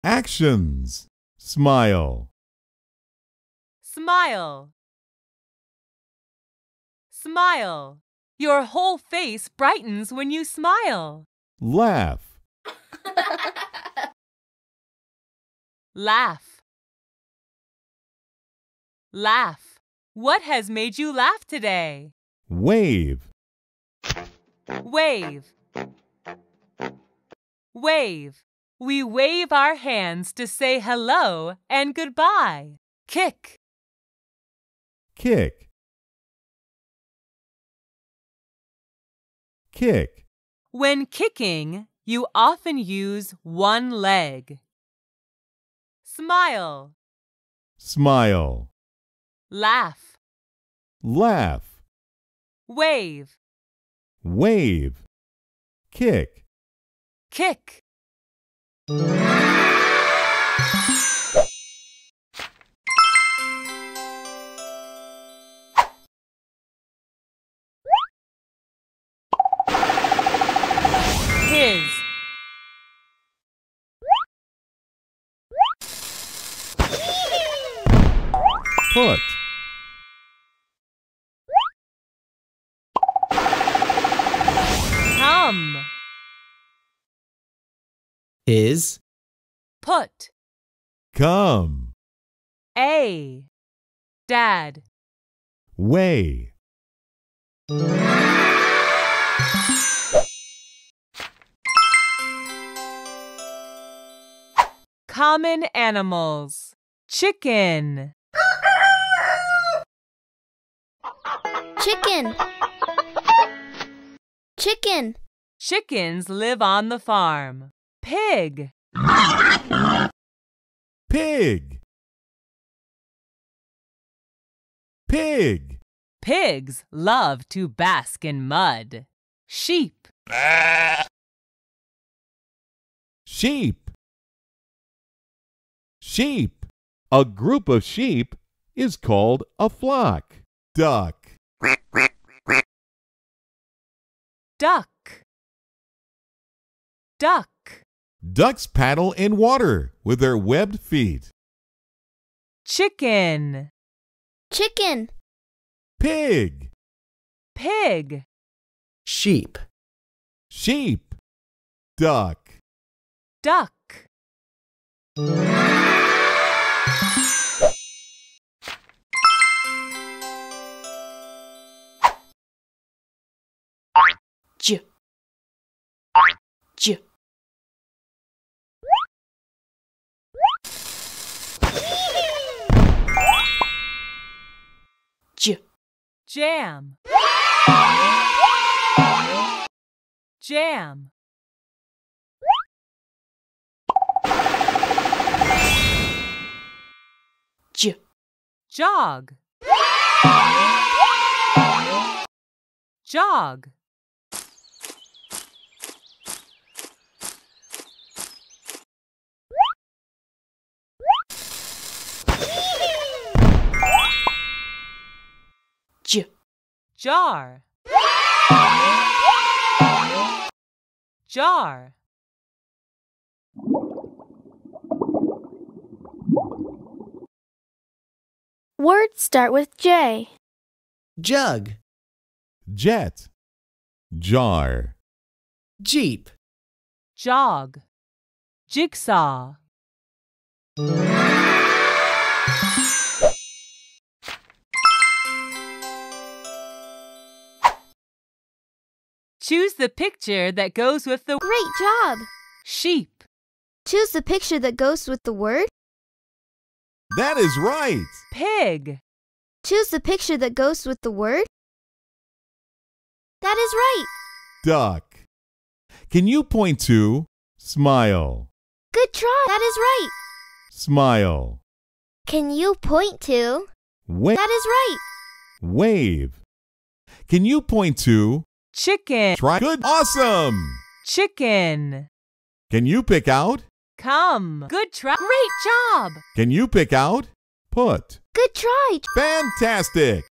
Actions. Smile. Smile. Smile. Your whole face brightens when you smile. Laugh. Laugh. Laugh. What has made you laugh today? Wave. Wave. Wave. We wave our hands to say hello and goodbye. Kick. Kick. Kick. When kicking, you often use one leg. Smile. Smile. Laugh. Laugh. Wave. Wave. Kick. Kick. His. Put. Come. Is. Put. Come. A. Dad. Way. Common animals. Chicken. Chicken. Chicken. Chickens live on the farm. Pig. Pig. Pig. Pigs love to bask in mud. Sheep. Sheep. Sheep. A group of sheep is called a flock. Duck. Duck. Duck. Ducks paddle in water with their webbed feet. Chicken. Chicken. Pig. Pig. Sheep. Sheep. Duck. Duck. J. J. J. Jam. Jam. J. Jog. Jog. J. Jar. Jar. Words start with J. Jug. Jet. Jar. Jeep. Jog. Jigsaw. Choose the picture that goes with the Great job! sheep. Choose the picture that goes with the word. That is right. Pig. Choose the picture that goes with the word. That is right. Duck. Can you point to smile? Good try. That is right. Smile. Can you point to? Wave. That is right. Wave. Can you point to? Chicken. Try. Good. Awesome. Chicken. Can you pick out? Come. Good try. Great job. Can you pick out? Put. Good try. Fantastic.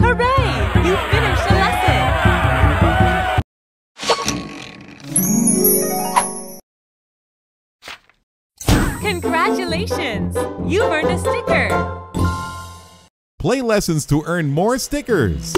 Hooray! You finished. Congratulations! You've earned a sticker! Play lessons to earn more stickers.